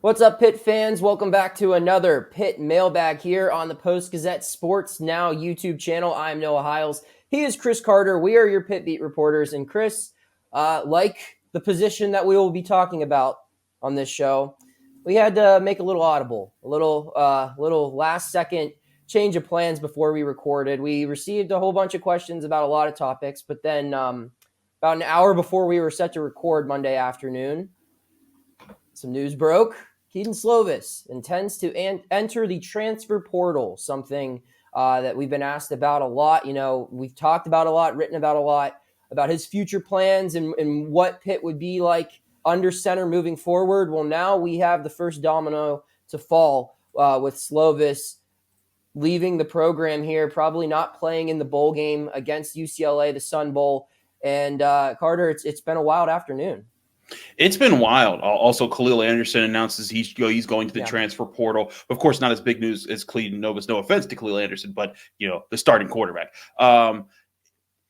What's up, Pitt fans? Welcome back to another Pitt mailbag here on the Post-Gazette Sports Now YouTube channel. I'm Noah Hiles. He is Chris Carter. We are your Pitt beat reporters. And Chris, like the position that we will be talking about on this show, we had to make a little audible, a little last-second change of plans before we recorded. We received a whole bunch of questions about a lot of topics, but then about an hour before we were set to record Monday afternoon, some news broke. Keaton Slovis intends to enter the transfer portal, something that we've been asked about a lot. You know, we've talked about a lot, written about a lot, about his future plans and what Pitt would be like under center moving forward. Well, now we have the first domino to fall with Slovis leaving the program here, probably not playing in the bowl game against UCLA, the Sun Bowl. And Carter, it's been a wild afternoon. It's been wild. Also, Khalil Anderson announces he's going to the transfer portal. Of course, not as big news as Keaton Slovis. No offense to Khalil Anderson, but the starting quarterback.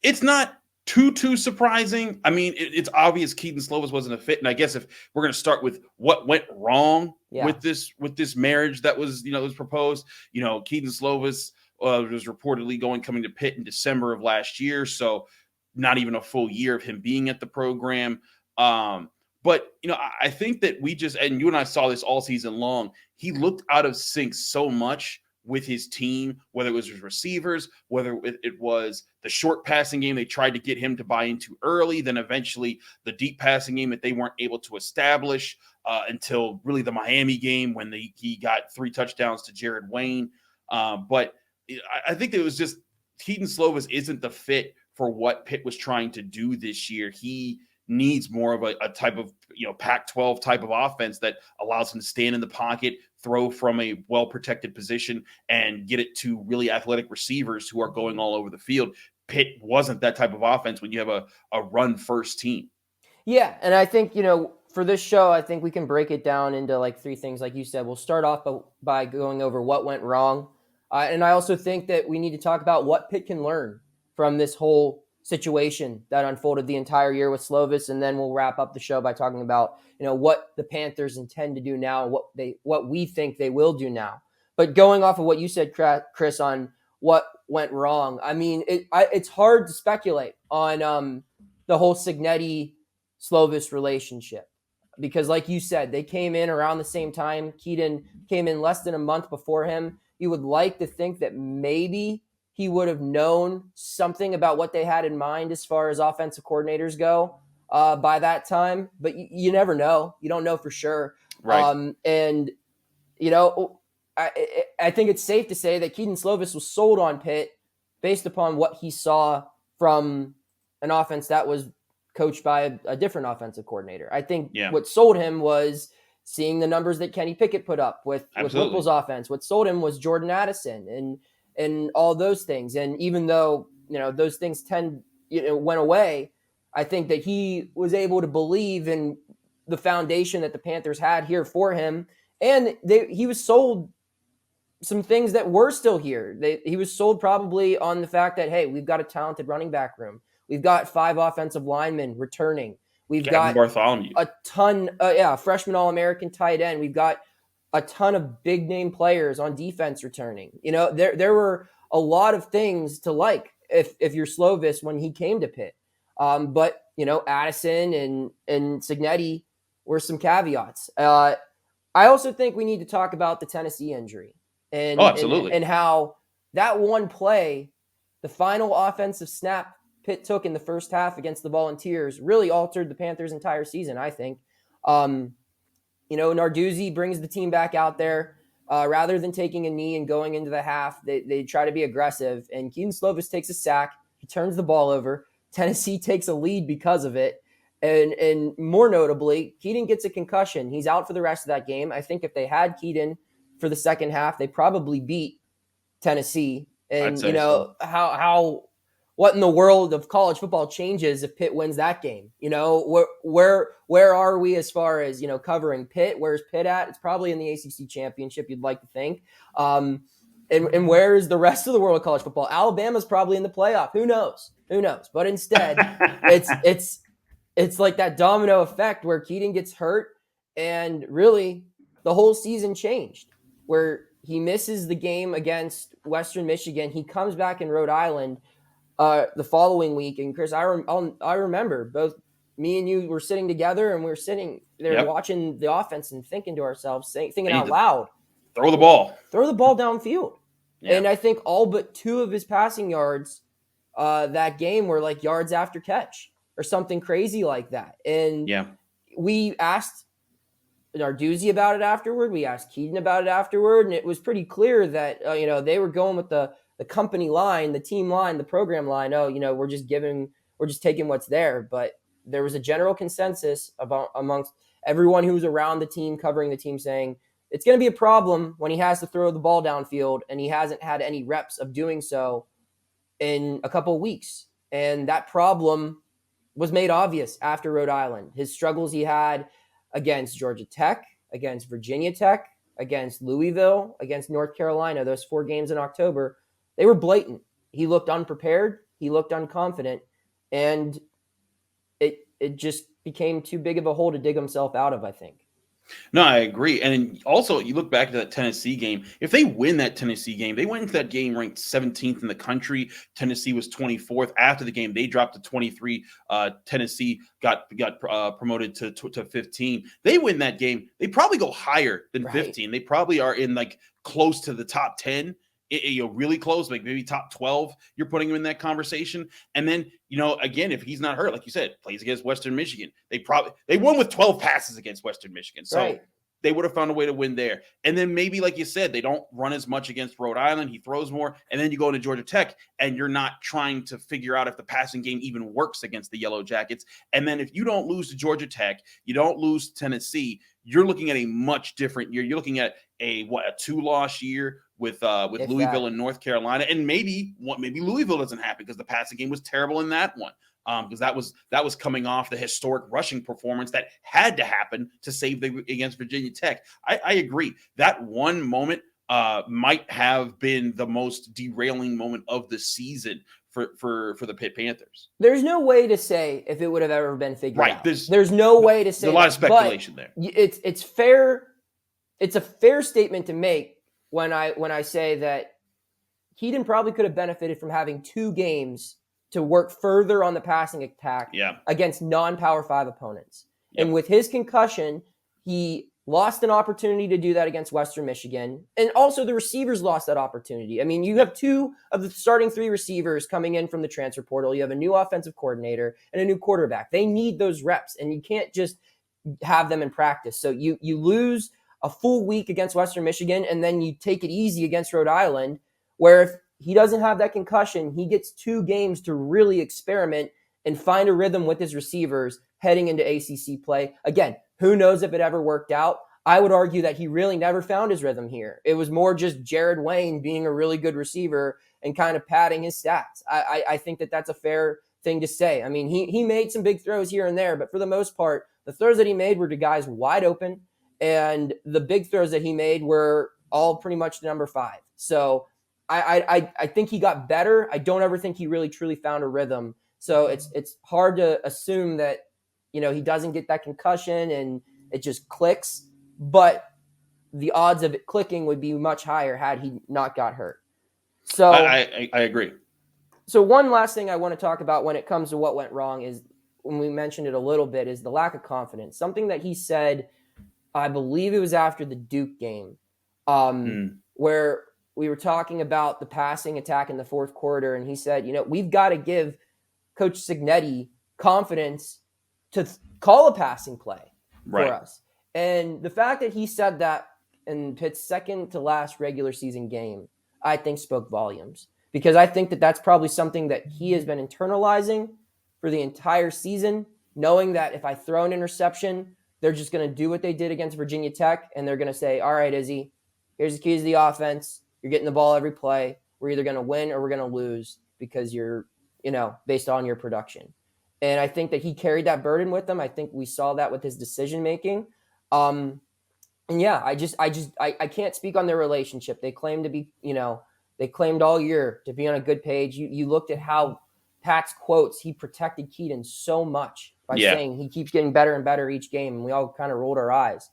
It's not too surprising. I mean, it's obvious Keaton Slovis wasn't a fit, and I guess if we're going to start with what went wrong with this marriage that was was proposed, Keaton Slovis was reportedly coming to Pitt in December of last year, so not even a full year of him being at the program. But I think that and you and I saw this all season long, he looked out of sync so much with his team, whether it was his receivers, whether it was the short passing game they tried to get him to buy into early, then eventually the deep passing game that they weren't able to establish until really the Miami game when he got 3 touchdowns to Jared Wayne. But I think that it was just Keaton Slovis isn't the fit for what Pitt was trying to do this year. He needs more of a type of Pac-12 type of offense that allows him to stand in the pocket, throw from a well-protected position, and get it to really athletic receivers who are going all over the field. Pitt wasn't that type of offense when you have a run-first team. Yeah, and I think, for this show, I think we can break it down into like 3 things. Like you said, we'll start off by going over what went wrong. And I also think that we need to talk about what Pitt can learn from this whole situation that unfolded the entire year with Slovis, and then we'll wrap up the show by talking about what the Panthers intend to do now, what we think they will do now. But going off of what you said, Chris, on what went wrong, I mean, it's hard to speculate on the whole Cignetti-Slovis relationship because, like you said, they came in around the same time. Keaton came in less than a month before him. You would like to think that maybe he would have known something about what they had in mind as far as offensive coordinators go by that time. But you never know. You don't know for sure. Right. I think it's safe to say that Keaton Slovis was sold on Pitt based upon what he saw from an offense that was coached by a different offensive coordinator. I think what sold him was seeing the numbers that Kenny Pickett put up with Whipple's offense. What sold him was Jordan Addison and all those things. And even though, those things went away, I think that he was able to believe in the foundation that the Panthers had here for him. And he was sold some things that were still here. He was sold probably on the fact that, hey, we've got a talented running back room. We've got 5 offensive linemen returning. We've got Bartholomew. A ton, freshman All-American tight end. We've got a ton of big name players on defense returning. There were a lot of things to like if you're Slovis when he came to Pitt. But Addison and Cignetti were some caveats. I also think we need to talk about the Tennessee injury and how that one play, the final offensive snap Pitt took in the first half against the Volunteers, really altered the Panthers' entire season, I think. Narduzzi brings the team back out there. Rather than taking a knee and going into the half, they try to be aggressive. And Keaton Slovis takes a sack. He turns the ball over. Tennessee takes a lead because of it. And more notably, Keaton gets a concussion. He's out for the rest of that game. I think if they had Keaton for the second half, they probably beat Tennessee. And, what in the world of college football changes if Pitt wins that game? Where are we as far as, covering Pitt? Where's Pitt at? It's probably in the ACC championship, you'd like to think. And where is the rest of the world of college football? Alabama's probably in the playoff. Who knows? But instead, it's like that domino effect where Keaton gets hurt and really the whole season changed, where he misses the game against Western Michigan. He comes back in Rhode Island the following week. And Chris, I remember both me and you were sitting together, and we were sitting there watching the offense and thinking to ourselves, thinking out loud, throw the ball downfield. Yeah. And I think all but 2 of his passing yards that game were like yards after catch or something crazy like that. And we asked Narduzzi about it afterward. We asked Keaton about it afterward. And it was pretty clear that, they were going with the company line, the team line, the program line. We're just taking what's there. But there was a general consensus amongst everyone who was around the team, covering the team, saying it's going to be a problem when he has to throw the ball downfield, and he hasn't had any reps of doing so in a couple of weeks. And that problem was made obvious after Rhode Island. His struggles he had against Georgia Tech, against Virginia Tech, against Louisville, against North Carolina, those 4 games in October, they were blatant. He looked unprepared. He looked unconfident. And it just became too big of a hole to dig himself out of, I think. No, I agree. And also, you look back to that Tennessee game. If they win that Tennessee game, they went into that game ranked 17th in the country. Tennessee was 24th. After the game, they dropped to 23. Tennessee got promoted to 15. They win that game, they probably go higher than 15. They probably are in like close to the top 10. Really close, like maybe top 12, you're putting him in that conversation. And then, again, if he's not hurt, like you said, plays against Western Michigan, they won with 12 passes against Western Michigan. So they would have found a way to win there. And then maybe, like you said, they don't run as much against Rhode Island. He throws more. And then you go into Georgia Tech, and you're not trying to figure out if the passing game even works against the Yellow Jackets. And then if you don't lose to Georgia Tech, you don't lose to Tennessee, you're looking at a much different year. You're looking at a 2-loss year with Louisville and North Carolina. And maybe Louisville doesn't happen because the passing game was terrible in that one. Because that was coming off the historic rushing performance that had to happen to save against Virginia Tech. I agree. That one moment might have been the most derailing moment of the season for the Pitt Panthers. There's no way to say if it would have ever been figured out. There's no way to say. There's a lot of speculation there. It's fair. It's a fair statement to make when I say that Keaton probably could have benefited from having 2 games to work further on the passing attack against non-Power 5 opponents. And with his concussion, he lost an opportunity to do that against Western Michigan. And also the receivers lost that opportunity. I mean, you have 2 of the starting 3 receivers coming in from the transfer portal. You have a new offensive coordinator and a new quarterback. They need those reps, and you can't just have them in practice. So you lose a full week against Western Michigan, and then you take it easy against Rhode Island, where if he doesn't have that concussion, he gets 2 games to really experiment and find a rhythm with his receivers heading into ACC play. Again, who knows if it ever worked out? I would argue that he really never found his rhythm here. It was more just Jared Wayne being a really good receiver and kind of padding his stats. I think that that's a fair thing to say. I mean, he made some big throws here and there, but for the most part, the throws that he made were to guys wide open, and the big throws that he made were all pretty much the number 5. So I think he got better. I don't ever think he really truly found a rhythm. So it's hard to assume that, he doesn't get that concussion and it just clicks. But the odds of it clicking would be much higher had he not got hurt. So I agree. So one last thing I want to talk about when it comes to what went wrong is, when we mentioned it a little bit, is the lack of confidence. Something that he said, I believe it was after the Duke game, where we were talking about the passing attack in the 4th quarter. And he said, we've got to give Coach Signetti confidence to call a passing play for us. And the fact that he said that in Pitt's second to last regular season game, I think spoke volumes, because I think that that's probably something that he has been internalizing for the entire season, knowing that if I throw an interception, they're just going to do what they did against Virginia Tech. And they're going to say, all right, Izzy, here's the keys to the offense. You're getting the ball every play. We're either going to win or we're going to lose because you're, based on your production. And I think that he carried that burden with him. I think we saw that with his decision-making. And yeah, I can't speak on their relationship. They claim to be, they claimed all year to be on a good page. You looked at how Pat's quotes, he protected Keaton so much by saying he keeps getting better and better each game. And we all kind of rolled our eyes.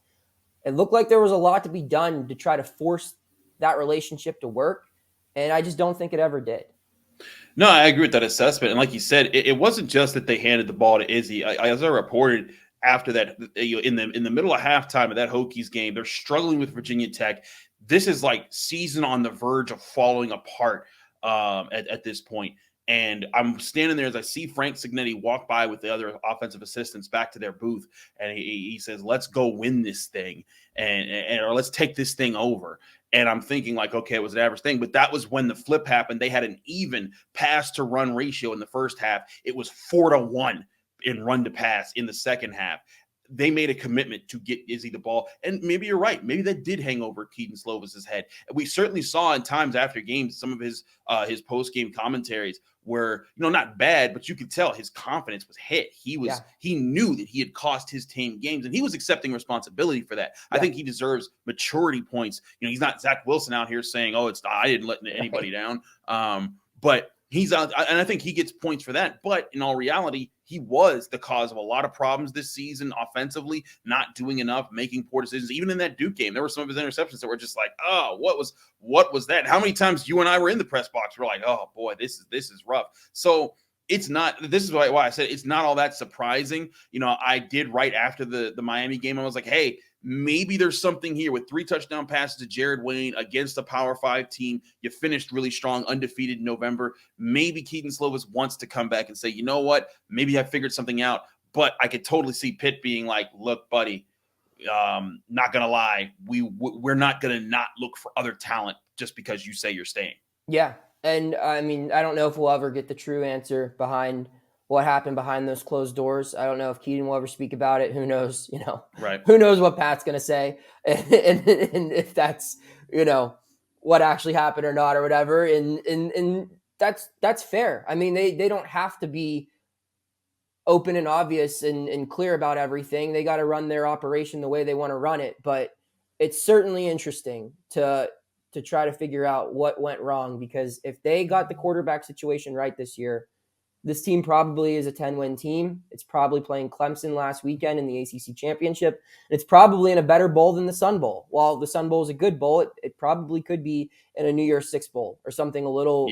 it looked like there was a lot to be done to try to force that relationship to work. And I just don't think it ever did. No, I agree with that assessment. And like you said, it wasn't just that they handed the ball to Izzy. As I reported after that, in the middle of halftime of that Hokies game, they're struggling with Virginia Tech. This is like season on the verge of falling apart at this point. And I'm standing there as I see Frank Signetti walk by with the other offensive assistants back to their booth, and he says, "Let's go win this thing, or let's take this thing over." And I'm thinking like, okay, it was an average thing, but that was when the flip happened. They had an even pass to run ratio in the first half. It was 4-1 in run to pass in the second half. They made a commitment to get Izzy the ball. And maybe you're right. Maybe that did hang over Keaton Slovis's head. We certainly saw in times after games, some of his post-game commentaries were, not bad, but you could tell his confidence was hit. He knew that he had cost his team games, and he was accepting responsibility for that. Yeah. I think he deserves maturity points. He's not Zach Wilson out here saying, "Oh, I didn't let anybody down." But he's out, and I think he gets points for that. But in all reality, he was the cause of a lot of problems this season offensively, not doing enough, making poor decisions. Even in that Duke game, there were some of his interceptions that were just like, "Oh, what was that?" How many times you and I were in the press box? We're like, "Oh boy, this is rough." So it's not. This is why I said it's not all that surprising. I did right after the Miami game. I was like, "Hey, maybe there's something here with 3 touchdown passes to Jared Wayne against a Power 5 team. You finished really strong, undefeated in November. Maybe Keaton Slovis wants to come back and say, you know what? Maybe I figured something out." But I could totally see Pitt being like, "Look, buddy, not going to lie. We're not going to not look for other talent just because you say you're staying." Yeah. And I mean, I don't know if we'll ever get the true answer behind what happened behind those closed doors. I don't know if Keaton will ever speak about it. Who knows? Right. Who knows what Pat's going to say and if that's, what actually happened or not or whatever. And that's fair. I mean, they don't have to be open and obvious and clear about everything. They got to run their operation the way they want to run it. But it's certainly interesting to try to figure out what went wrong, because if they got the quarterback situation right this year, this team probably is a 10-win team. It's probably playing Clemson last weekend in the ACC championship. It's probably in a better bowl than the Sun Bowl. While the Sun Bowl is a good bowl, it probably could be in a New Year's Six Bowl or something a little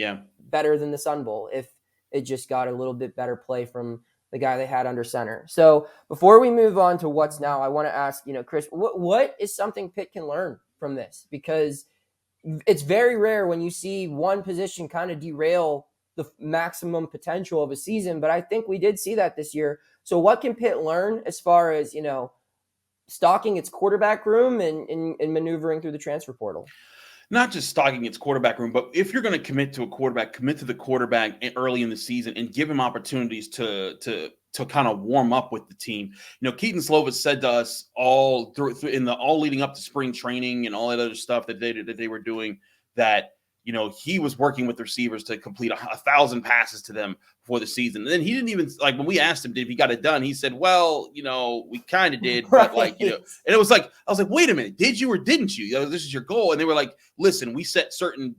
better than the Sun Bowl if it just got a little bit better play from the guy they had under center. So before we move on to what's now, I want to ask, Chris, what is something Pitt can learn from this? Because it's very rare when you see one position kind of derail the maximum potential of a season, but I think we did see that this year. So what can Pitt learn as far as, stocking its quarterback room and maneuvering through the transfer portal? Not just stocking its quarterback room, but if you're going to commit to a quarterback, commit to the quarterback early in the season and give him opportunities to kind of warm up with the team. Keaton Slovis said to us all through all leading up to spring training and all that other stuff that they were doing, that he was working with receivers to complete 1,000 passes to them before the season. And then he didn't even, like, when we asked him if he got it done, he said, "Well, we kind of did, but and it was like, I was like, wait a minute, did you or didn't you? This is your goal." And they were like, "Listen, we set certain,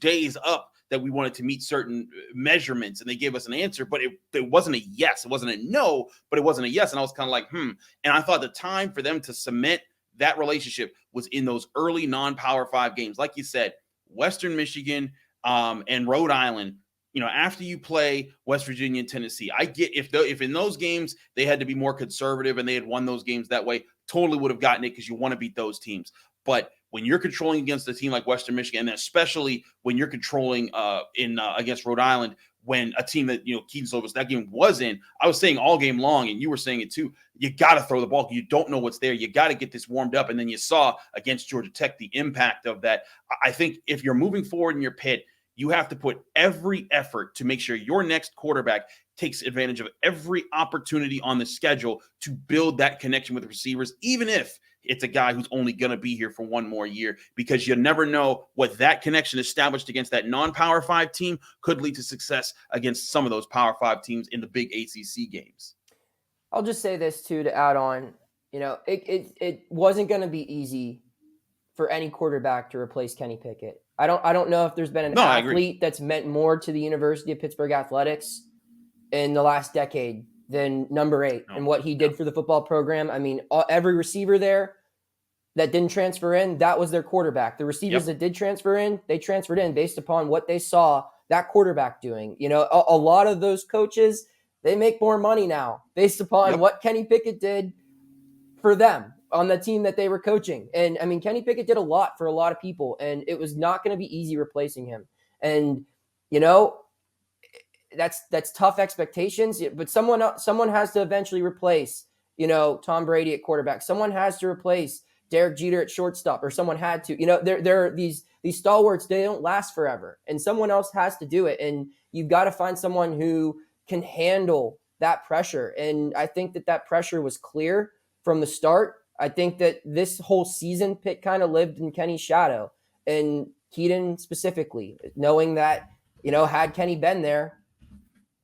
days up that we wanted to meet certain measurements," and they gave us an answer, but it wasn't a yes. It wasn't a no, but it wasn't a yes. And I was kind of like, And I thought the time for them to cement that relationship was in those early non-Power 5 games. Like you said, Western Michigan and Rhode Island. After you play West Virginia and Tennessee, I get if in those games they had to be more conservative and they had won those games that way, totally would have gotten it because you want to beat those teams. But when you're controlling against a team like Western Michigan, and especially when you're controlling against Rhode Island, when a team that Keaton Slovis that game was in, I was saying all game long, and you were saying it too, you got to throw the ball. You don't know what's there. You got to get this warmed up. And then you saw against Georgia Tech the impact of that. I think if you're moving forward in your Pitt, you have to put every effort to make sure your next quarterback takes advantage of every opportunity on the schedule to build that connection with receivers, even if it's a guy who's only going to be here for one more year, because you never know what that connection established against that non-Power 5 team could lead to success against some of those Power 5 teams in the big ACC games. I'll just say this too, to add on, it wasn't going to be easy for any quarterback to replace Kenny Pickett. I don't know if there's been an athlete that's meant more to the University of Pittsburgh athletics in the last decade than number 8 and what he did for the football program. I mean, every receiver there, that didn't transfer in, that was their quarterback. The receivers that did transfer in, they transferred in based upon what they saw that quarterback doing. You know, a lot of those coaches, they make more money now based upon what Kenny Pickett did for them on the team that they were coaching. And I mean, Kenny Pickett did a lot for a lot of people, and it was not going to be easy replacing him. And, you know, that's tough expectations, but someone has to eventually replace, you know, Tom Brady at quarterback. Someone has to replace Derek Jeter at shortstop, or someone had to. You know, there are these stalwarts, they don't last forever, and someone else has to do it. And you've got to find someone who can handle that pressure. And I think that pressure was clear from the start. I think that this whole season, Pitt kind of lived in Kenny's shadow, and Keaton specifically, knowing that, you know, had Kenny been there,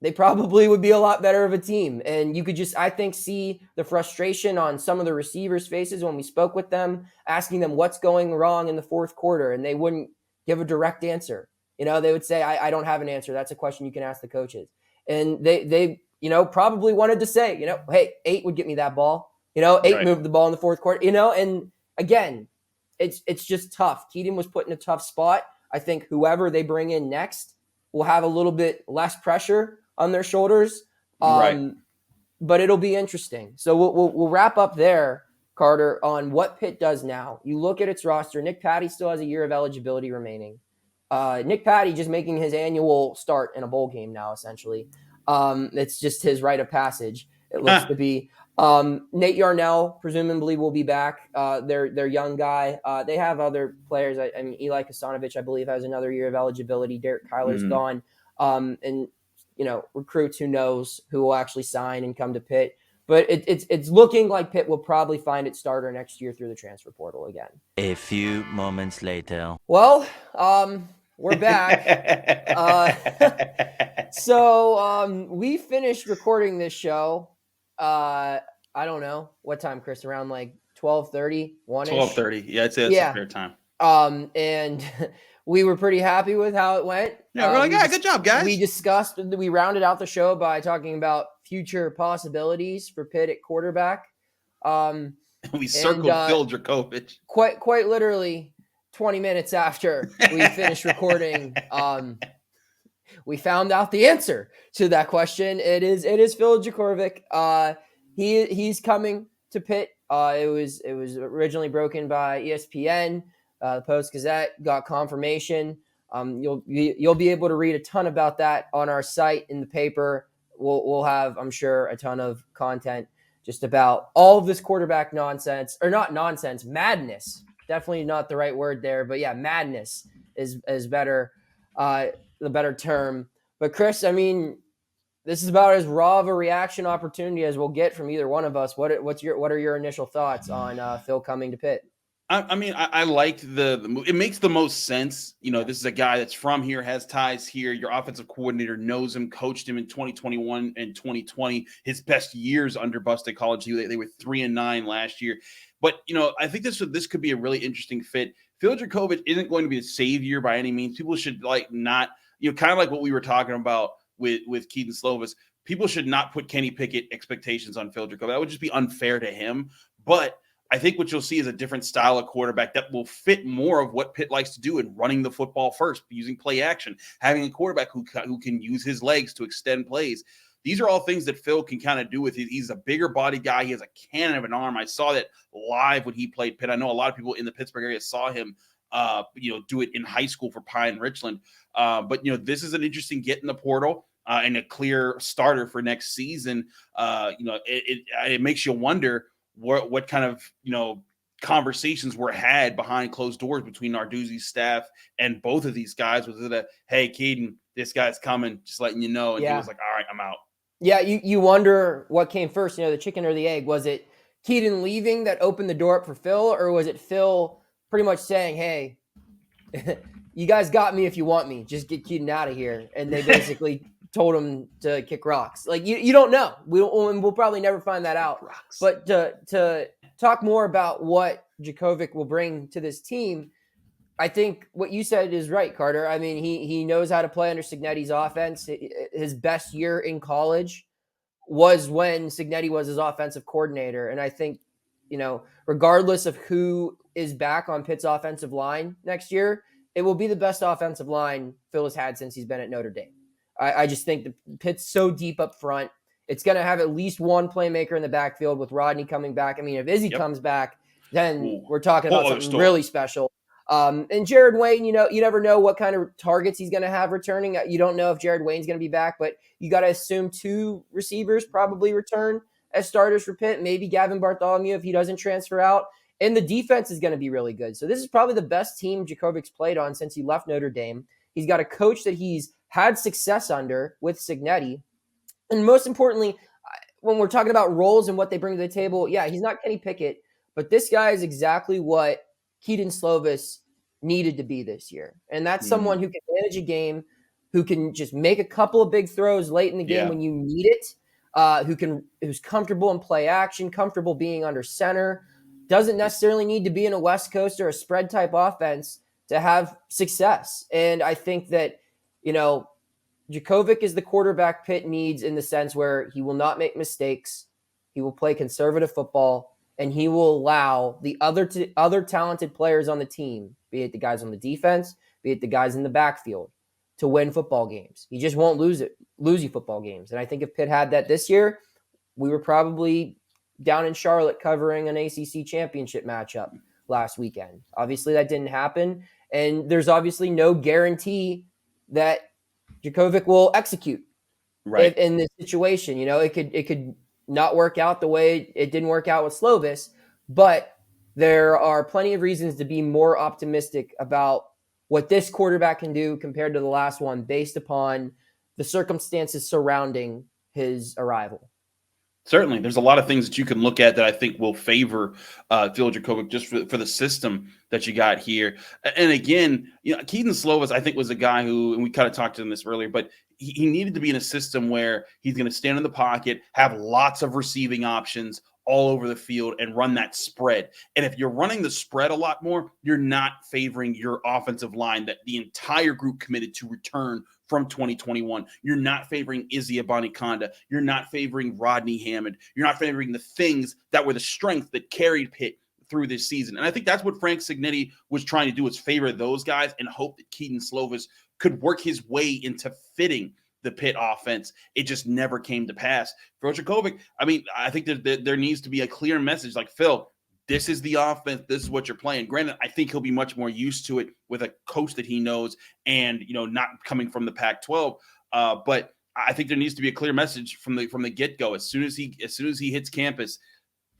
they probably would be a lot better of a team. And you could just, I think, see the frustration on some of the receivers' faces when we spoke with them, asking them what's going wrong in the fourth quarter, and they wouldn't give a direct answer. You know, they would say, I don't have an answer. That's a question you can ask the coaches. And they you know, probably wanted to say, you know, hey, 8 would get me that ball. You know, 8 moved the ball in the fourth quarter, you know, and again, it's just tough. Keaton was put in a tough spot. I think whoever they bring in next will have a little bit less pressure on their shoulders. But it'll be interesting. So we'll wrap up there, Carter, on what Pitt does now. You look at its roster. Nick Patty still has a year of eligibility remaining. Nick Patty just making his annual start in a bowl game now, essentially. It's just his rite of passage, it looks to be. Nate Yarnell presumably will be back. Their young guy. They have other players. I mean, Eli Kasanovich, I believe, has another year of eligibility. Derek Kyler's gone. And, you know, recruits, who knows who will actually sign and come to Pitt. But it's looking like Pitt will probably find its starter next year through the transfer portal again. A few moments later. Well, we're back. So we finished recording this show. I don't know what time, Chris, around like 12:30, 1-ish. 12:30. Yeah, I'd say that's a fair time. And we were pretty happy with how it went. Yeah, we're like, good job, guys. We rounded out the show by talking about future possibilities for Pitt at quarterback. We circled Phil Jurkovec. Quite literally 20 minutes after we finished recording, we found out the answer to that question. It is Phil Jurkovec. He's coming to Pitt. It was originally broken by ESPN. The Post-Gazette got confirmation. You'll be able to read a ton about that on our site in the paper. We'll have, I'm sure, a ton of content just about all of this quarterback nonsense, or not nonsense, madness. Definitely not the right word there, but yeah, madness is better, the better term. But Chris, I mean, this is about as raw of a reaction opportunity as we'll get from either one of us. What are your initial thoughts on Phil coming to Pitt? I mean, I liked the move. It makes the most sense. You know, this is a guy that's from here, has ties here. Your offensive coordinator knows him, coached him in 2021 and 2020, his best years under Busted College. They were 3-9 last year. But, you know, I think this could be a really interesting fit. Phil Jurkovec isn't going to be a savior by any means. People should not, you know, kind of like what we were talking about with Keaton Slovis. People should not put Kenny Pickett expectations on Phil Jurkovec. That would just be unfair to him. But I think what you'll see is a different style of quarterback that will fit more of what Pitt likes to do in running the football first, using play action, having a quarterback who can use his legs to extend plays. These are all things that Phil can kind of do with it. He's a bigger body guy. He has a cannon of an arm. I saw that live when he played Pitt. I know a lot of people in the Pittsburgh area saw him, do it in high school for Pine-Richland. But, you know, this is an interesting get in the portal and a clear starter for next season. It makes you wonder what kind of, you know, conversations were had behind closed doors between Narduzzi's staff and both of these guys. Was it hey, Keaton, this guy's coming, just letting you know. And he was like, all right, I'm out. Yeah, you wonder what came first, you know, the chicken or the egg. Was it Keaton leaving that opened the door up for Phil, or was it Phil pretty much saying, hey, you guys got me if you want me, just get Keaton out of here? And they basically told him to kick rocks. Like, you don't know. We'll probably never find that out. Rocks. But to talk more about what Jurkovec will bring to this team, I think what you said is right, Carter. I mean, he knows how to play under Cignetti's offense. His best year in college was when Cignetti was his offensive coordinator. And I think, regardless of who is back on Pitt's offensive line next year, it will be the best offensive line Phil has had since he's been at Notre Dame. I just think the Pitt's so deep up front. It's going to have at least one playmaker in the backfield with Rodney coming back. I mean, if Izzy comes back, then we're talking about something really special. And Jared Wayne, you never know what kind of targets he's going to have returning. You don't know if Jared Wayne's going to be back, but you got to assume 2 receivers probably return as starters for Pitt. Maybe Gavin Bartholomew if he doesn't transfer out. And the defense is going to be really good. So this is probably the best team Jurkovec's played on since he left Notre Dame. He's got a coach that he's had success under with Cignetti. And most importantly, when we're talking about roles and what they bring to the table, yeah, he's not Kenny Pickett, but this guy is exactly what Keaton Slovis needed to be this year. And that's someone who can manage a game, who can just make a couple of big throws late in the game when you need it, who's comfortable in play action, comfortable being under center, doesn't necessarily need to be in a West Coast or a spread type offense to have success. And I think that, Jurkovec is the quarterback Pitt needs in the sense where he will not make mistakes. He will play conservative football, and he will allow the other talented players on the team, be it the guys on the defense, be it the guys in the backfield, to win football games. He just won't lose you football games. And I think if Pitt had that this year, we were probably down in Charlotte covering an ACC championship matchup last weekend. Obviously, that didn't happen. And there's obviously no guarantee that Jurkovec will execute in this situation. It could not work out the way it didn't work out with Slovis, but there are plenty of reasons to be more optimistic about what this quarterback can do compared to the last one based upon the circumstances surrounding his arrival. Certainly. There's a lot of things that you can look at that I think will favor Phil Jurkovec just for the system that you got here. And again, Keaton Slovis, I think, was a guy who, and we kind of talked to him this earlier, but he needed to be in a system where he's going to stand in the pocket, have lots of receiving options all over the field, and run that spread. And if you're running the spread a lot more, you're not favoring your offensive line that the entire group committed to return from 2021. You're not favoring Izzy Abanikanda. You're not favoring Rodney Hammond. You're not favoring the things that were the strength that carried Pitt through this season. And I think that's what Frank Cignetti was trying to do, is favor those guys and hope that Keaton Slovis could work his way into fitting the Pitt offense. It just never came to pass. For Jurkovec, I mean, I think that there needs to be a clear message like, Phil, this is the offense. This is what you're playing. Granted, I think he'll be much more used to it with a coach that he knows and, not coming from the Pac-12. But I think there needs to be a clear message from the get-go. As soon as he hits campus,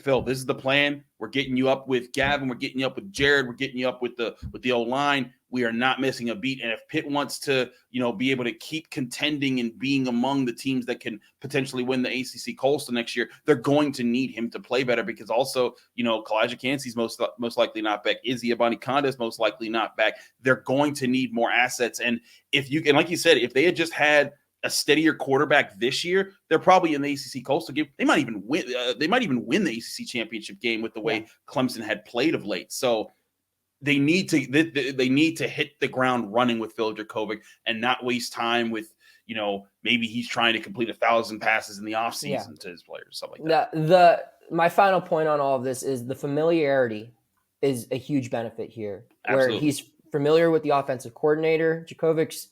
Phil, this is the plan. We're getting you up with Gavin. We're getting you up with Jared. We're getting you up with the O-line. We are not missing a beat. And if Pitt wants to, be able to keep contending and being among the teams that can potentially win the ACC Coastal next year, they're going to need him to play better, because also, Kalijah Cansey's most likely not back. Izzy Abanikanda is most likely not back. They're going to need more assets. And and like you said, if they had just had a steadier quarterback this year, they're probably in the ACC Coastal game. They might even win. They might even win the ACC championship game with the way Clemson had played of late. So they need to hit the ground running with Phil Jurkovec and not waste time with, maybe he's trying to complete 1,000 passes in the offseason to his players, something like that. My final point on all of this is the familiarity is a huge benefit here. Absolutely. Where he's familiar with the offensive coordinator. Jurkovec's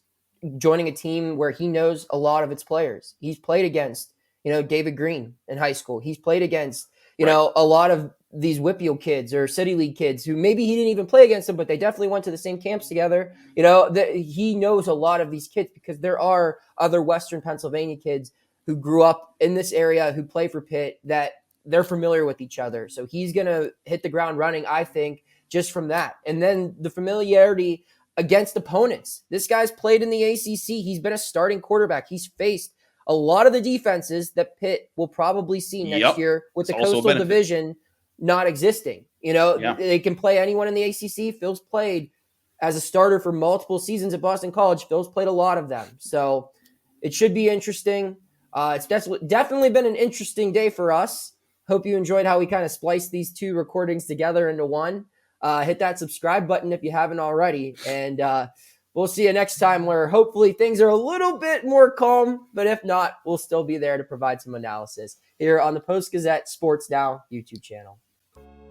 joining a team where he knows a lot of its players. He's played against, David Green in high school. He's played against, a lot of these Whippeal kids or City League kids who maybe he didn't even play against them, but they definitely went to the same camps together. He knows a lot of these kids because there are other Western Pennsylvania kids who grew up in this area who play for Pitt that they're familiar with each other. So he's going to hit the ground running, I think, just from that. And then the familiarity against opponents. This guy's played in the ACC. He's been a starting quarterback. He's faced a lot of the defenses that Pitt will probably see next year with the Coastal Division not existing. They can play anyone in the ACC. Phil's played as a starter for multiple seasons at Boston College. Phil's played a lot of them. So it should be interesting. It's definitely been an interesting day for us. Hope you enjoyed how we kind of spliced these two recordings together into one. Hit that subscribe button if you haven't already. And we'll see you next time, where hopefully things are a little bit more calm. But if not, we'll still be there to provide some analysis here on the Post-Gazette Sports Now YouTube channel.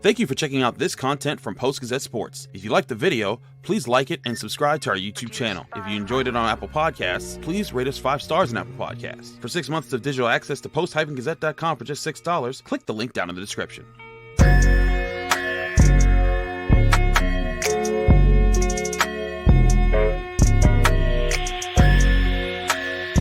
Thank you for checking out this content from Post-Gazette Sports. If you liked the video, please like it and subscribe to our YouTube channel. If you enjoyed it on Apple Podcasts, please rate us 5 stars on Apple Podcasts. For 6 months of digital access to post-gazette.com for just $6, click the link down in the description.